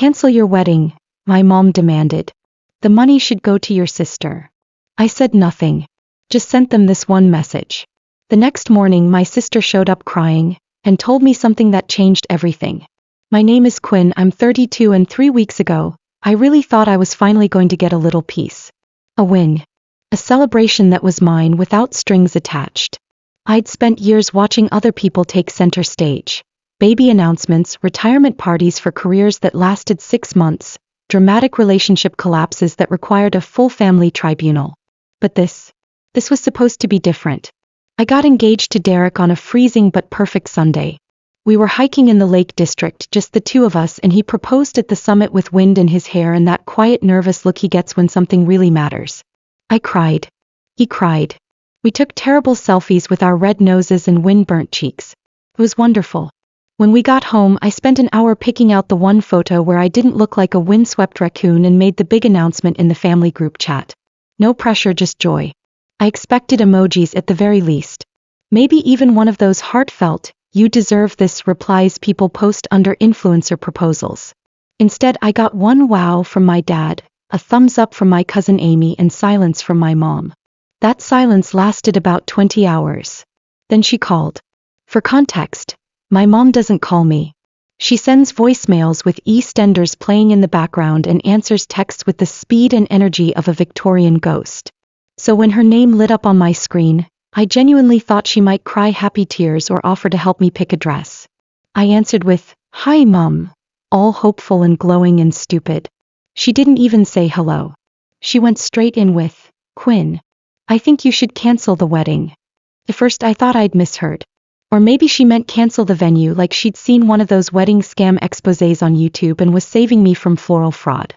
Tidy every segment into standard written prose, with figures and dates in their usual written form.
Cancel your wedding, my mom demanded. The money should go to your sister. I said nothing. Just sent them this one message. The next morning my sister showed up crying, and told me something that changed everything. My name is Quinn, I'm 32, and 3 weeks ago, I really thought I was finally going to get a little piece. A win. A celebration that was mine without strings attached. I'd spent years watching other people take center stage. Baby announcements, retirement parties for careers that lasted 6 months, dramatic relationship collapses that required a full family tribunal. But this was supposed to be different. I got engaged to Derek on a freezing but perfect Sunday. We were hiking in the Lake District, just the two of us, and he proposed at the summit with wind in his hair and that quiet nervous look he gets when something really matters. I cried. He cried. We took terrible selfies with our red noses and wind-burnt cheeks. It was wonderful. When we got home, I spent an hour picking out the one photo where I didn't look like a windswept raccoon and made the big announcement in the family group chat. No pressure, just joy. I expected emojis at the very least. Maybe even one of those heartfelt, "You deserve this" replies people post under influencer proposals. Instead, I got one wow from my dad, a thumbs up from my cousin Amy, and silence from my mom. That silence lasted about 20 hours. Then she called. For context, my mom doesn't call me. She sends voicemails with EastEnders playing in the background and answers texts with the speed and energy of a Victorian ghost. So when her name lit up on my screen, I genuinely thought she might cry happy tears or offer to help me pick a dress. I answered with, "Hi, Mom," all hopeful and glowing and stupid. She didn't even say hello. She went straight in with, "Quinn, I think you should cancel the wedding." At first I thought I'd misheard. Or maybe she meant cancel the venue, like she'd seen one of those wedding scam exposés on YouTube and was saving me from floral fraud.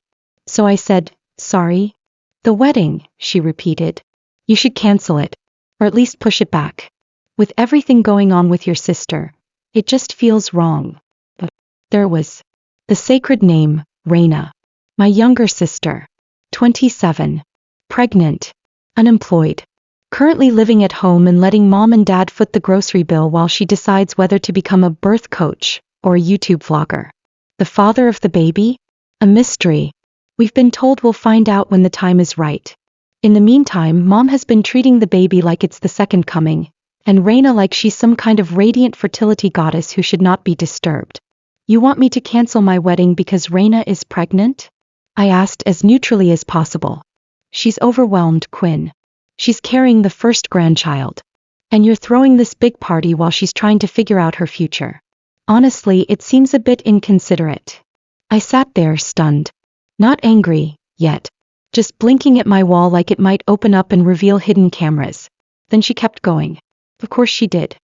So I said, "Sorry." "The wedding," she repeated. "You should cancel it. Or at least push it back. With everything going on with your sister, it just feels wrong." But there was the sacred name, Raina. My younger sister. 27. Pregnant. Unemployed. Currently living at home and letting mom and dad foot the grocery bill while she decides whether to become a birth coach or a YouTube vlogger. The father of the baby? A mystery. We've been told we'll find out when the time is right. In the meantime, mom has been treating the baby like it's the second coming, and Raina like she's some kind of radiant fertility goddess who should not be disturbed. "You want me to cancel my wedding because Raina is pregnant?" I asked as neutrally as possible. "She's overwhelmed, Quinn. She's carrying the first grandchild. And you're throwing this big party while she's trying to figure out her future. Honestly, it seems a bit inconsiderate." I sat there stunned. Not angry, yet. Just blinking at my wall like it might open up and reveal hidden cameras. Then she kept going. "Of course she did.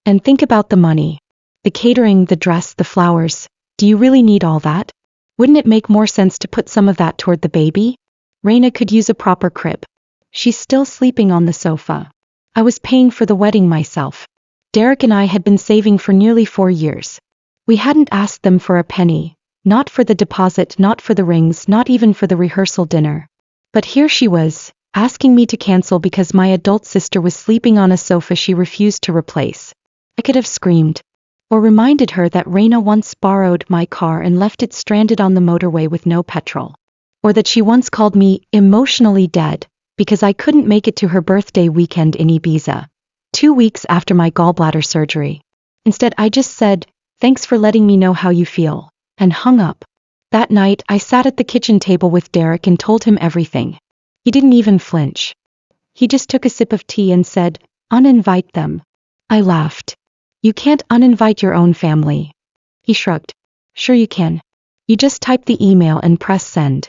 And think about the money. The catering, the dress, the flowers. Do you really need all that? Wouldn't it make more sense to put some of that toward the baby? Raina could use a proper crib. She's still sleeping on the sofa. I was paying for the wedding myself. Derek and I had been saving for nearly 4 years. We hadn't asked them for a penny. Not for the deposit, not for the rings, not even for the rehearsal dinner. But here she was, asking me to cancel because my adult sister was sleeping on a sofa she refused to replace. I could have screamed. Or reminded her that Raina once borrowed my car and left it stranded on the motorway with no petrol. Or that she once called me emotionally dead because I couldn't make it to her birthday weekend in Ibiza, 2 weeks after my gallbladder surgery. Instead, I just said, "Thanks for letting me know how you feel," and hung up. That night, I sat at the kitchen table with Derek and told him everything. He didn't even flinch. He just took a sip of tea and said, "Uninvite them." I laughed. "You can't uninvite your own family." He shrugged. "Sure you can. You just type the email and press send."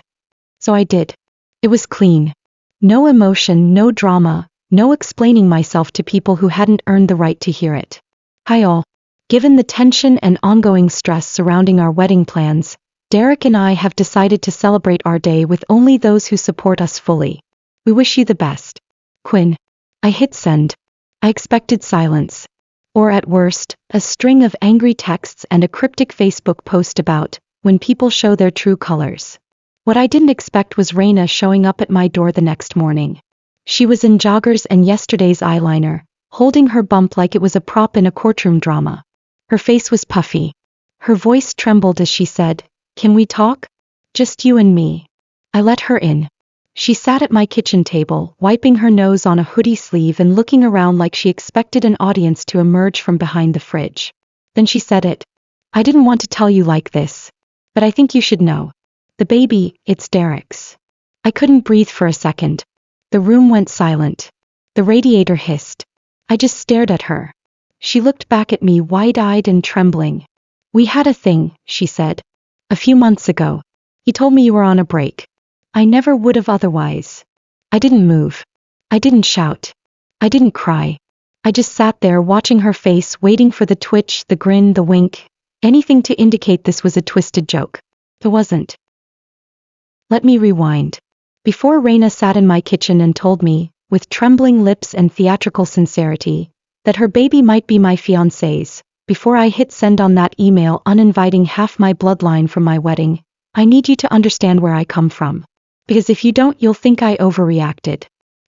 So I did. It was clean. No emotion, no drama, no explaining myself to people who hadn't earned the right to hear it. Hi all. Given the tension and ongoing stress surrounding our wedding plans, Derek and I have decided to celebrate our day with only those who support us fully. We wish you the best. Quinn. I hit send. I expected silence. Or at worst, a string of angry texts and a cryptic Facebook post about when people show their true colors. What I didn't expect was Raina showing up at my door the next morning. She was in joggers and yesterday's eyeliner, holding her bump like it was a prop in a courtroom drama. Her face was puffy. Her voice trembled as she said, Can we talk? Just you and me. I let her in. She sat at my kitchen table, wiping her nose on a hoodie sleeve and looking around like she expected an audience to emerge from behind the fridge. Then she said it. I didn't want to tell you like this, but I think you should know. The baby, it's Derek's. I couldn't breathe for a second. The room went silent. The radiator hissed. I just stared at her. She looked back at me wide-eyed and trembling. We had a thing, she said. A few months ago. He told me you were on a break. I never would have otherwise. I didn't move. I didn't shout. I didn't cry. I just sat there watching her face, waiting for the twitch, the grin, the wink, anything to indicate this was a twisted joke. It wasn't. Let me rewind. Before Raina sat in my kitchen and told me, with trembling lips and theatrical sincerity, that her baby might be my fiancé's, before I hit send on that email uninviting half my bloodline from my wedding, I need you to understand where I come from. Because if you don't, you'll think I overreacted.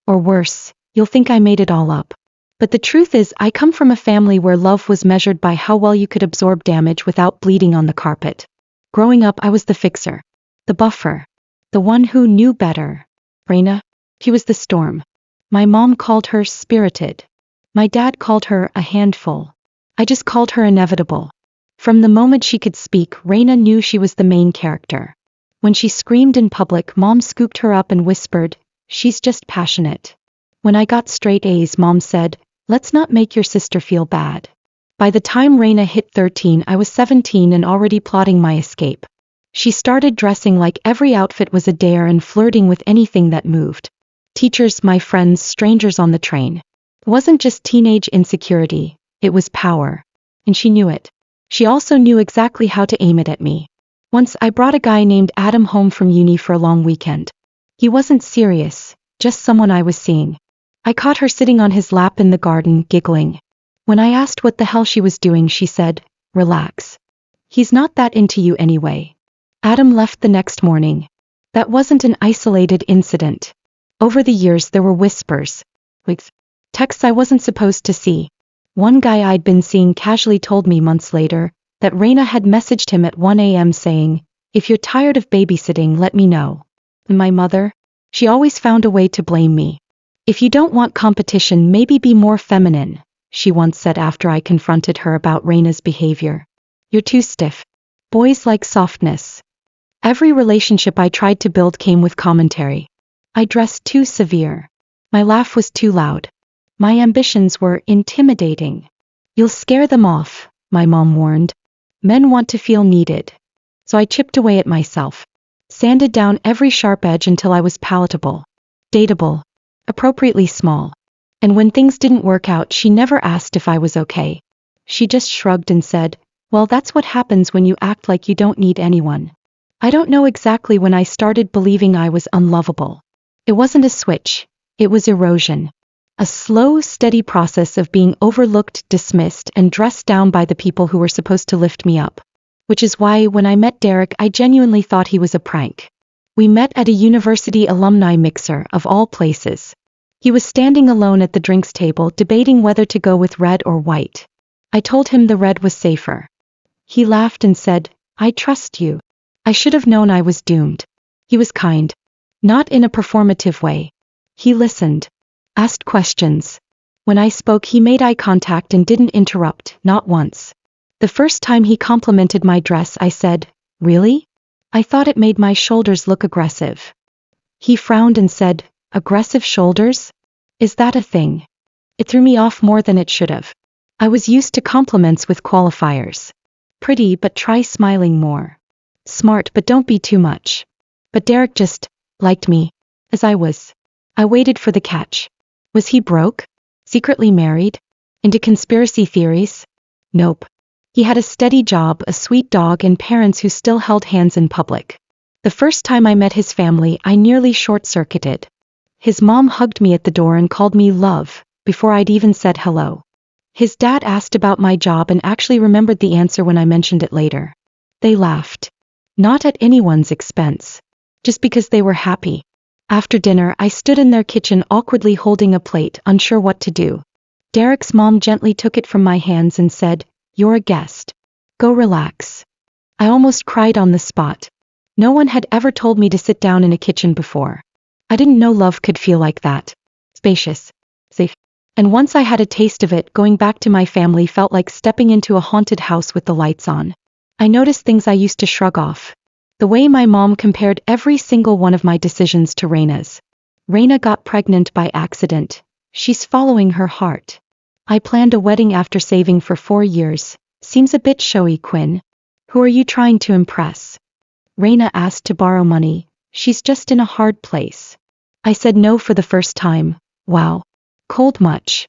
Or worse, you'll think I made it all up. But the truth is, I come from a family where love was measured by how well you could absorb damage without bleeding on the carpet. Growing up, I was the fixer. The buffer. The one who knew better. Raina? She was the storm. My mom called her spirited. My dad called her a handful. I just called her inevitable. From the moment she could speak, Raina knew she was the main character. When she screamed in public, Mom scooped her up and whispered, "She's just passionate." When I got straight A's, Mom said, "Let's not make your sister feel bad." By the time Raina hit 13, I was 17 and already plotting my escape. She started dressing like every outfit was a dare and flirting with anything that moved. Teachers, my friends, strangers on the train. It wasn't just teenage insecurity, it was power. And she knew it. She also knew exactly how to aim it at me. Once I brought a guy named Adam home from uni for a long weekend. He wasn't serious, just someone I was seeing. I caught her sitting on his lap in the garden, giggling. When I asked what the hell she was doing, she said, "Relax. He's not that into you anyway." Adam left the next morning. That wasn't an isolated incident. Over the years there were whispers. With texts I wasn't supposed to see. One guy I'd been seeing casually told me months later that Raina had messaged him at 1 a.m. saying, "If you're tired of babysitting, let me know." And my mother? She always found a way to blame me. "If you don't want competition, maybe be more feminine," she once said after I confronted her about Raina's behavior. "You're too stiff. Boys like softness." Every relationship I tried to build came with commentary. I dressed too severe. My laugh was too loud. My ambitions were intimidating. "You'll scare them off," my mom warned. "Men want to feel needed." So I chipped away at myself. Sanded down every sharp edge until I was palatable. Dateable. Appropriately small. And when things didn't work out, she never asked if I was okay. She just shrugged and said, "Well, that's what happens when you act like you don't need anyone." I don't know exactly when I started believing I was unlovable. It wasn't a switch. It was erosion. A slow, steady process of being overlooked, dismissed, and dressed down by the people who were supposed to lift me up. Which is why, when I met Derek, I genuinely thought he was a prank. We met at a university alumni mixer, of all places. He was standing alone at the drinks table, debating whether to go with red or white. I told him the red was safer. He laughed and said, "I trust you." I should have known I was doomed. He was kind. Not in a performative way. He listened. Asked questions. When I spoke, he made eye contact and didn't interrupt, not once. The first time he complimented my dress, I said, "Really? I thought it made my shoulders look aggressive." He frowned and said, "Aggressive shoulders? Is that a thing?" It threw me off more than it should have. I was used to compliments with qualifiers. Pretty, but try smiling more. Smart, but don't be too much. But Derek just liked me as I was. I waited for the catch. Was he broke? Secretly married? Into conspiracy theories? Nope. He had a steady job, a sweet dog, and parents who still held hands in public. The first time I met his family, I nearly short-circuited. His mom hugged me at the door and called me love, before I'd even said hello. His dad asked about my job and actually remembered the answer when I mentioned it later. They laughed. Not at anyone's expense. Just because they were happy. After dinner, I stood in their kitchen awkwardly holding a plate, unsure what to do. Derek's mom gently took it from my hands and said, "You're a guest. Go relax." I almost cried on the spot. No one had ever told me to sit down in a kitchen before. I didn't know love could feel like that. Spacious. Safe. And once I had a taste of it, going back to my family felt like stepping into a haunted house with the lights on. I noticed things I used to shrug off. The way my mom compared every single one of my decisions to Raina's. Raina got pregnant by accident. She's following her heart. I planned a wedding after saving for 4 years. Seems a bit showy, Quinn. Who are you trying to impress? Raina asked to borrow money. She's just in a hard place. I said no for the first time. Wow. Cold much.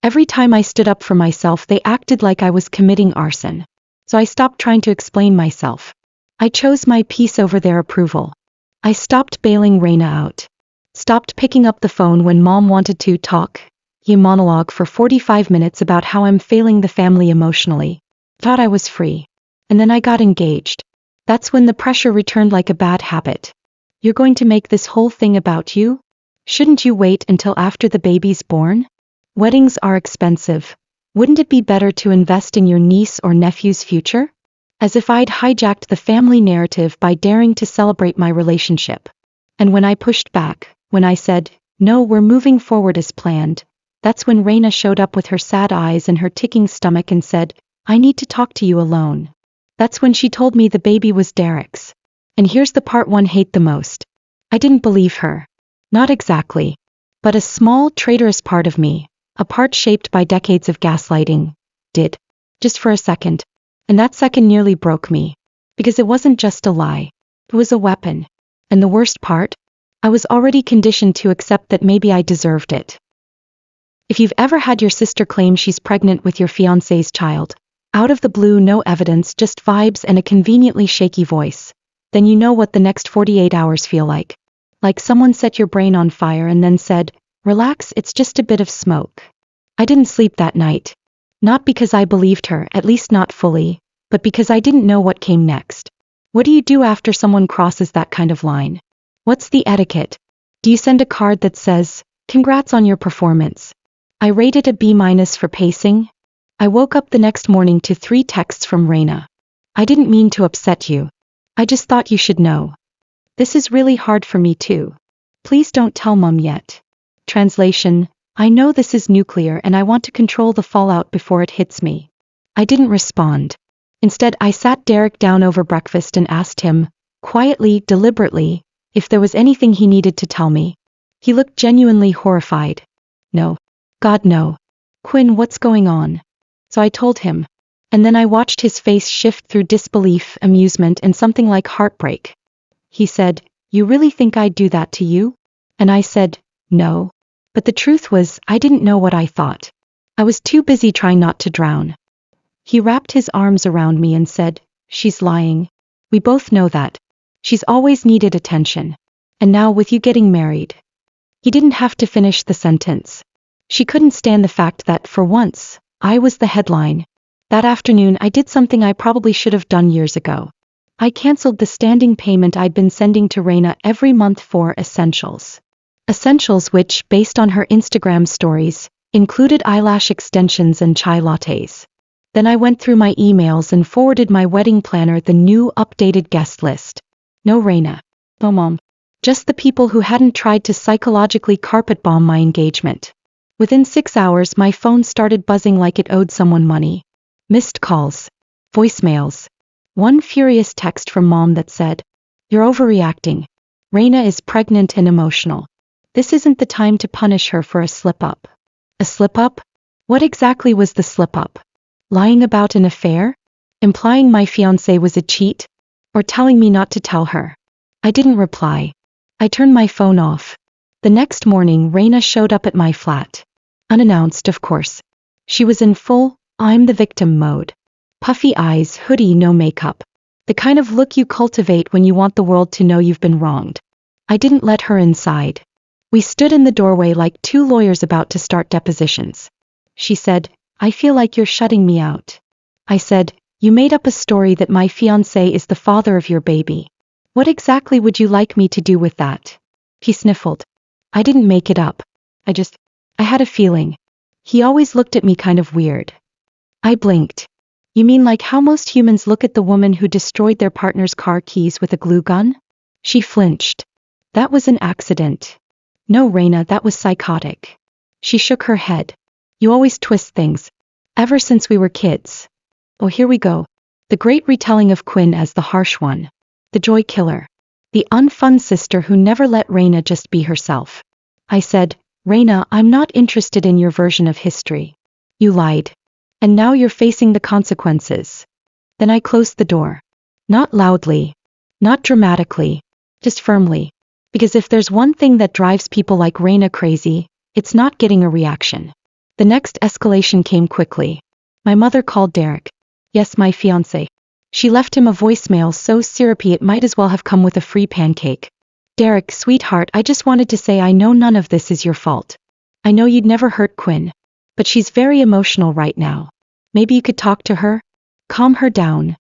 Every time I stood up for myself, they acted like I was committing arson. So I stopped trying to explain myself. I chose my peace over their approval. I stopped bailing Raina out. Stopped picking up the phone when mom wanted to talk. You monologue for 45 minutes about how I'm failing the family emotionally. Thought I was free. And then I got engaged. That's when the pressure returned like a bad habit. You're going to make this whole thing about you? Shouldn't you wait until after the baby's born? Weddings are expensive. Wouldn't it be better to invest in your niece or nephew's future? As if I'd hijacked the family narrative by daring to celebrate my relationship. And when I pushed back, when I said, no, we're moving forward as planned, that's when Raina showed up with her sad eyes and her ticking stomach and said, I need to talk to you alone. That's when she told me the baby was Derek's. And here's the part one hate the most. I didn't believe her. Not exactly. But a small, traitorous part of me, a part shaped by decades of gaslighting, did. Just for a second. And that second nearly broke me. Because it wasn't just a lie. It was a weapon. And the worst part? I was already conditioned to accept that maybe I deserved it. If you've ever had your sister claim she's pregnant with your fiancé's child, out of the blue, no evidence, just vibes and a conveniently shaky voice, then you know what the next 48 hours feel like. Like someone set your brain on fire and then said, relax, it's just a bit of smoke. I didn't sleep that night. Not because I believed her, at least not fully, but because I didn't know what came next. What do you do after someone crosses that kind of line? What's the etiquette? Do you send a card that says, congrats on your performance? I rated a B- for pacing. I woke up the next morning to 3 texts from Raina. I didn't mean to upset you. I just thought you should know. This is really hard for me too. Please don't tell mom yet. Translation, I know this is nuclear and I want to control the fallout before it hits me. I didn't respond. Instead, I sat Derek down over breakfast and asked him, quietly, deliberately, if there was anything he needed to tell me. He looked genuinely horrified. No. God, no. Quinn, what's going on? So I told him. And then I watched his face shift through disbelief, amusement, and something like heartbreak. He said, you really think I'd do that to you? And I said, no. But the truth was, I didn't know what I thought. I was too busy trying not to drown. He wrapped his arms around me and said, she's lying. We both know that. She's always needed attention. And now with you getting married. He didn't have to finish the sentence. She couldn't stand the fact that, for once, I was the headline. That afternoon I did something I probably should have done years ago. I canceled the standing payment I'd been sending to Raina every month for essentials. Essentials which, based on her Instagram stories, included eyelash extensions and chai lattes. Then I went through my emails and forwarded my wedding planner the new updated guest list. No Raina. No mom. Just the people who hadn't tried to psychologically carpet bomb my engagement. Within 6 hours my phone started buzzing like it owed someone money. Missed calls. Voicemails. One furious text from mom that said, you're overreacting. Raina is pregnant and emotional. This isn't the time to punish her for a slip-up. A slip-up? What exactly was the slip-up? Lying about an affair? Implying my fiancé was a cheat? Or telling me not to tell her? I didn't reply. I turned my phone off. The next morning Raina showed up at my flat. Unannounced, of course. She was in full, I'm the victim mode. Puffy eyes, hoodie, no makeup. The kind of look you cultivate when you want the world to know you've been wronged. I didn't let her inside. We stood in the doorway like 2 lawyers about to start depositions. She said, I feel like you're shutting me out. I said, you made up a story that my fiancé is the father of your baby. What exactly would you like me to do with that? He sniffled. I didn't make it up. I had a feeling. He always looked at me kind of weird. I blinked. You mean like how most humans look at the woman who destroyed their partner's car keys with a glue gun? She flinched. That was an accident. No, Raina, that was psychotic. She shook her head. You always twist things. Ever since we were kids. Oh, here we go. The great retelling of Quinn as the harsh one. The joy killer. The unfun sister who never let Raina just be herself. I said, Raina, I'm not interested in your version of history. You lied. And now you're facing the consequences. Then I closed the door. Not loudly. Not dramatically. Just firmly. Because if there's one thing that drives people like Raina crazy, it's not getting a reaction. The next escalation came quickly. My mother called Derek. Yes, my fiancé. She left him a voicemail so syrupy it might as well have come with a free pancake. Derek, sweetheart, I just wanted to say I know none of this is your fault. I know you'd never hurt Quinn. But she's very emotional right now. Maybe you could talk to her? Calm her down.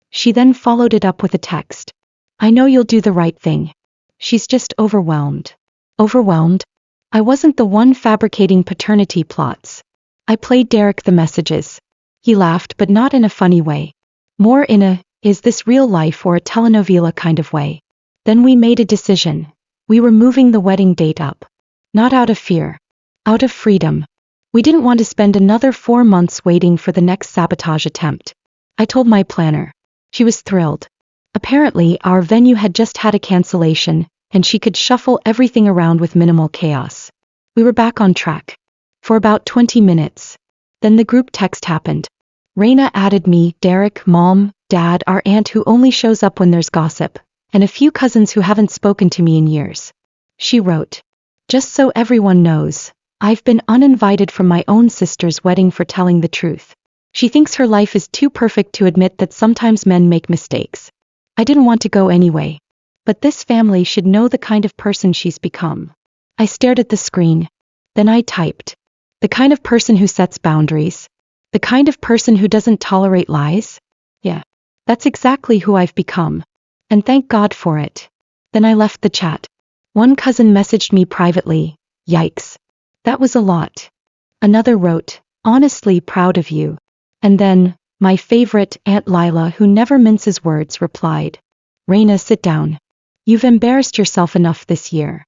She then followed it up with a text. I know you'll do the right thing. She's just overwhelmed. Overwhelmed? I wasn't the one fabricating paternity plots. I played Derek the messages. He laughed, but not in a funny way. More in a, is this real life or a telenovela kind of way. Then we made a decision. We were moving the wedding date up. Not out of fear. Out of freedom. We didn't want to spend another 4 months waiting for the next sabotage attempt. I told my planner. She was thrilled. Apparently, our venue had just had a cancellation, and she could shuffle everything around with minimal chaos. We were back on track. For about 20 minutes. Then the group text happened. Raina added me, Derek, Mom, Dad, our aunt who only shows up when there's gossip, and a few cousins who haven't spoken to me in years. She wrote, just so everyone knows, I've been uninvited from my own sister's wedding for telling the truth. She thinks her life is too perfect to admit that sometimes men make mistakes. I didn't want to go anyway. But this family should know the kind of person she's become. I stared at the screen. Then I typed. The kind of person who sets boundaries. The kind of person who doesn't tolerate lies. Yeah. That's exactly who I've become. And thank God for it. Then I left the chat. One cousin messaged me privately. Yikes. That was a lot. Another wrote, honestly proud of you. And then, my favorite, Aunt Lila, who never minces words, replied, Raina, sit down. You've embarrassed yourself enough this year.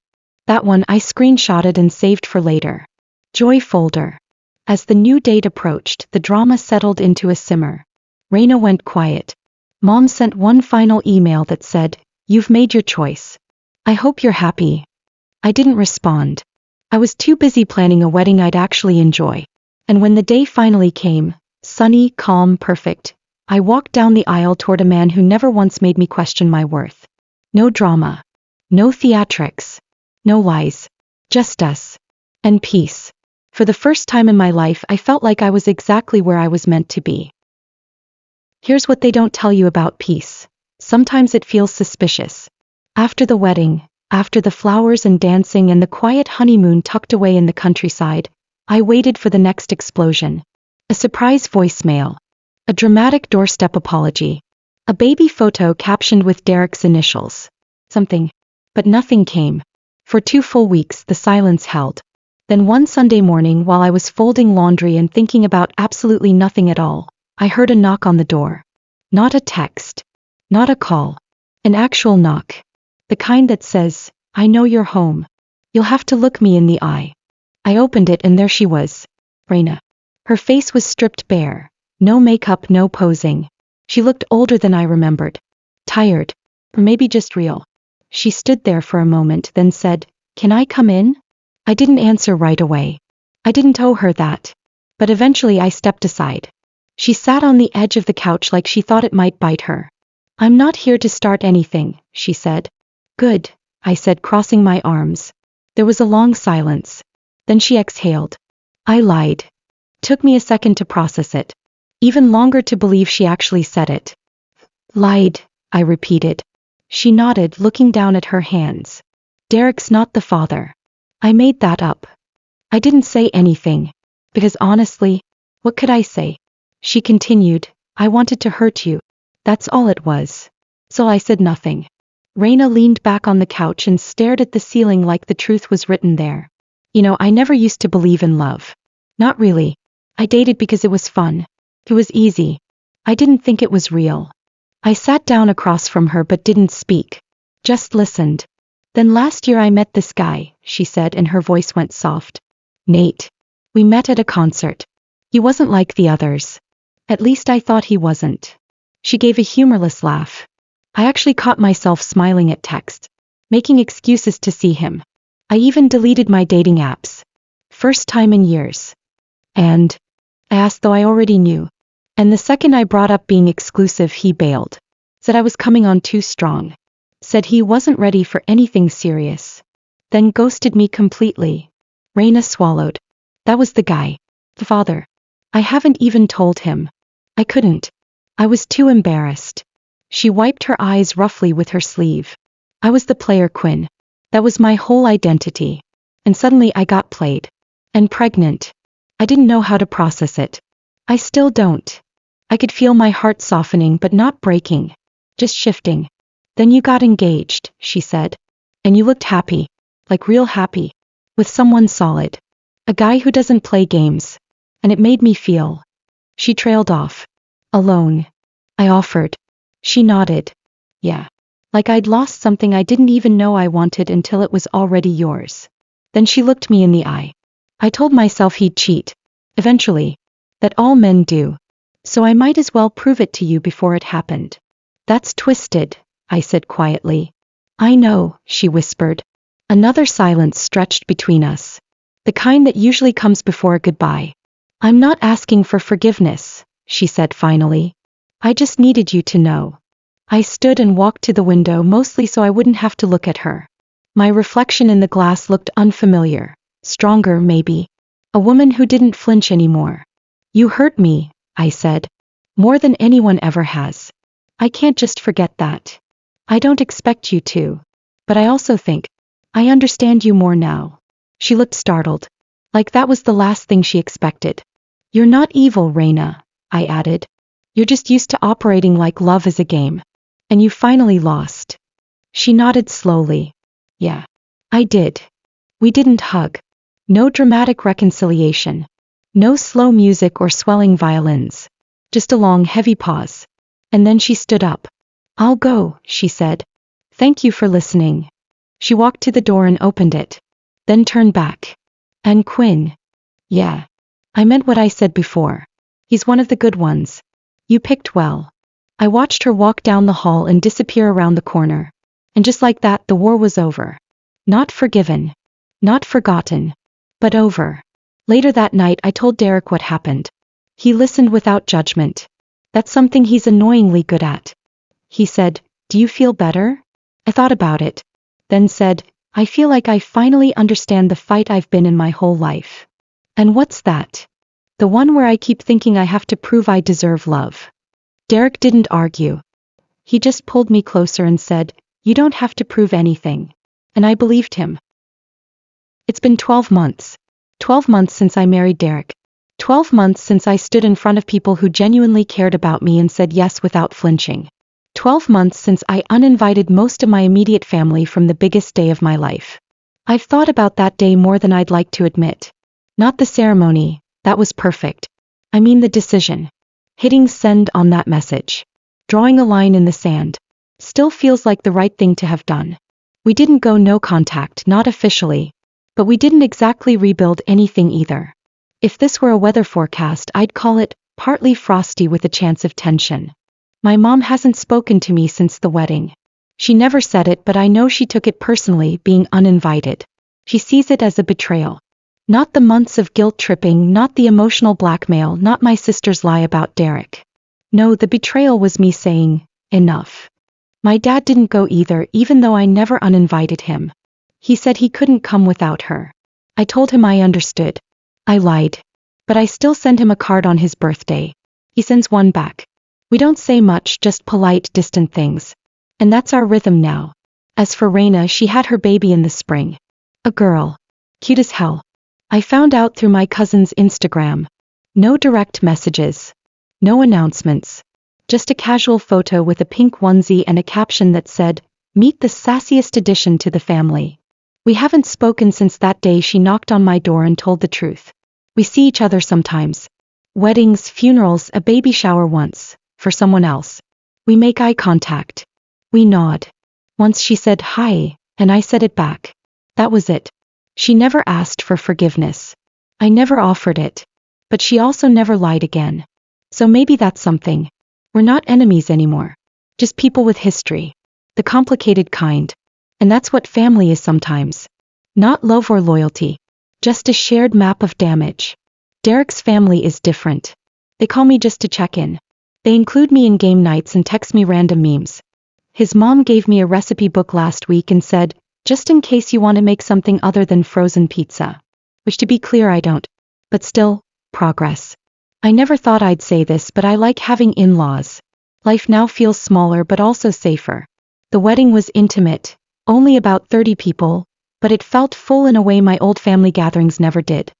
That one I screenshotted and saved for later. Joy folder. As the new date approached, the drama settled into a simmer. Raina went quiet. Mom sent one final email that said, you've made your choice. I hope you're happy. I didn't respond. I was too busy planning a wedding I'd actually enjoy. And when the day finally came, sunny, calm, perfect, I walked down the aisle toward a man who never once made me question my worth. No drama. No theatrics. No lies. Just us. And peace. For the first time in my life, I felt like I was exactly where I was meant to be. Here's what they don't tell you about peace. Sometimes it feels suspicious. After the wedding, after the flowers and dancing and the quiet honeymoon tucked away in the countryside, I waited for the next explosion. A surprise voicemail. A dramatic doorstep apology. A baby photo captioned with Derek's initials. Something. But nothing came. For 2 full weeks, the silence held. Then one Sunday morning, while I was folding laundry and thinking about absolutely nothing at all, I heard a knock on the door. Not a text. Not a call. An actual knock. The kind that says, I know you're home. You'll have to look me in the eye. I opened it and there she was. Raina. Her face was stripped bare. No makeup, no posing. She looked older than I remembered. Tired. Or maybe just real. She stood there for a moment, then said, Can I come in? I didn't answer right away. I didn't owe her that. But eventually I stepped aside. She sat on the edge of the couch like she thought it might bite her. I'm not here to start anything, she said. Good, I said, crossing my arms. There was a long silence. Then she exhaled. I lied. Took me a second to process it. Even longer to believe she actually said it. Lied, I repeated. She nodded, looking down at her hands. Derek's not the father. I made that up. I didn't say anything. Because honestly, what could I say? She continued, I wanted to hurt you. That's all it was. So I said nothing. Raina leaned back on the couch and stared at the ceiling like the truth was written there. You know, I never used to believe in love. Not really. I dated because it was fun. It was easy. I didn't think it was real. I sat down across from her but didn't speak. Just listened. Then last year I met this guy, she said, and her voice went soft. Nate. We met at a concert. He wasn't like the others. At least I thought he wasn't. She gave a humorless laugh. I actually caught myself smiling at text, making excuses to see him. I even deleted my dating apps. First time in years. And? I asked, though I already knew. And the second I brought up being exclusive, he bailed. Said I was coming on too strong. Said he wasn't ready for anything serious. Then ghosted me completely. Raina swallowed. That was the guy. The father. I haven't even told him. I couldn't. I was too embarrassed. She wiped her eyes roughly with her sleeve. I was the player, Quinn. That was my whole identity. And suddenly I got played. And pregnant. I didn't know how to process it. I still don't. I could feel my heart softening but not breaking. Just shifting. Then you got engaged, she said. And you looked happy. Like real happy. With someone solid. A guy who doesn't play games. And it made me feel. She trailed off. Alone. I offered. She nodded. Yeah. Like I'd lost something I didn't even know I wanted until it was already yours. Then she looked me in the eye. I told myself he'd cheat. Eventually. That all men do. So I might as well prove it to you before it happened. That's twisted, I said quietly. I know, she whispered. Another silence stretched between us. The kind that usually comes before a goodbye. I'm not asking for forgiveness, she said finally. I just needed you to know. I stood and walked to the window mostly so I wouldn't have to look at her. My reflection in the glass looked unfamiliar. Stronger, maybe. A woman who didn't flinch anymore. You hurt me, I said. More than anyone ever has. I can't just forget that. I don't expect you to. But I also think. I understand you more now. She looked startled. Like that was the last thing she expected. You're not evil, Raina, I added. You're just used to operating like love is a game. And you finally lost. She nodded slowly. Yeah. I did. We didn't hug. No dramatic reconciliation. No slow music or swelling violins. Just a long, heavy pause. And then she stood up. I'll go, she said. Thank you for listening. She walked to the door and opened it. Then turned back. And Quinn. Yeah. I meant what I said before. He's one of the good ones. You picked well. I watched her walk down the hall and disappear around the corner. And just like that, the war was over. Not forgiven. Not forgotten. But over. Later that night I told Derek what happened. He listened without judgment. That's something he's annoyingly good at. He said, do you feel better? I thought about it. Then said, I feel like I finally understand the fight I've been in my whole life. And what's that? The one where I keep thinking I have to prove I deserve love. Derek didn't argue. He just pulled me closer and said, you don't have to prove anything. And I believed him. It's been 12 months. 12 months since I married Derek. 12 months since I stood in front of people who genuinely cared about me and said yes without flinching. 12 months since I uninvited most of my immediate family from the biggest day of my life. I've thought about that day more than I'd like to admit. Not the ceremony, that was perfect. I mean the decision. Hitting send on that message. Drawing a line in the sand. Still feels like the right thing to have done. We didn't go no contact, not officially. But we didn't exactly rebuild anything either. If this were a weather forecast, I'd call it partly frosty with a chance of tension. My mom hasn't spoken to me since the wedding. She never said it, but I know she took it personally, being uninvited. She sees it as a betrayal. Not the months of guilt tripping, not the emotional blackmail, not my sister's lie about Derek. No, the betrayal was me saying, enough. My dad didn't go either, even though I never uninvited him. He said he couldn't come without her. I told him I understood. I lied. But I still send him a card on his birthday. He sends one back. We don't say much, just polite, distant things. And that's our rhythm now. As for Raina, she had her baby in the spring. A girl. Cute as hell. I found out through my cousin's Instagram. No direct messages. No announcements. Just a casual photo with a pink onesie and a caption that said, "Meet the sassiest addition to the family." We haven't spoken since that day she knocked on my door and told the truth. We see each other sometimes. Weddings, funerals, a baby shower once. for someone else. We make eye contact. We nod. Once she said hi, and I said it back. That was it. She never asked for forgiveness. I never offered it. But she also never lied again. So maybe that's something. We're not enemies anymore. Just people with history. The complicated kind. And that's what family is sometimes. Not love or loyalty. Just a shared map of damage. Derek's family is different. They call me just to check in. They include me in game nights and text me random memes. His mom gave me a recipe book last week and said, just in case you want to make something other than frozen pizza. Which, to be clear, I don't. But still, progress. I never thought I'd say this, but I like having in-laws. Life now feels smaller but also safer. The wedding was intimate, only about 30 people, but it felt full in a way my old family gatherings never did.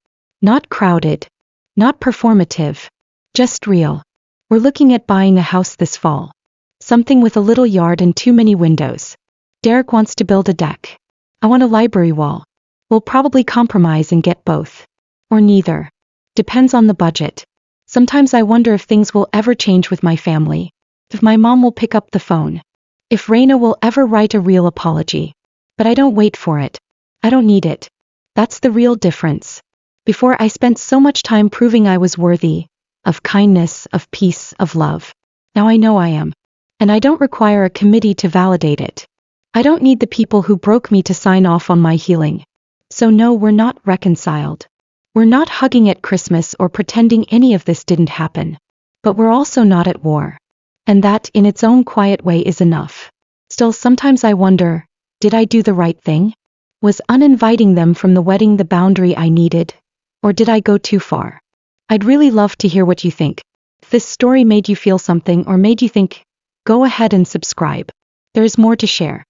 Not crowded. Not performative. Just real. We're looking at buying a house this fall. Something with a little yard and too many windows. Derek wants to build a deck. I want a library wall. We'll probably compromise and get both. Or neither. Depends on the budget. Sometimes I wonder if things will ever change with my family. If my mom will pick up the phone. If Raina will ever write a real apology. But I don't wait for it. I don't need it. That's the real difference. Before, I spent so much time proving I was worthy. Of kindness, of peace, of love. Now I know I am. And I don't require a committee to validate it. I don't need the people who broke me to sign off on my healing. So no, we're not reconciled. We're not hugging at Christmas or pretending any of this didn't happen. But we're also not at war. And that, in its own quiet way, is enough. Still, sometimes I wonder, did I do the right thing? Was uninviting them from the wedding the boundary I needed? Or did I go too far? I'd really love to hear what you think. If this story made you feel something or made you think, go ahead and subscribe. There is more to share.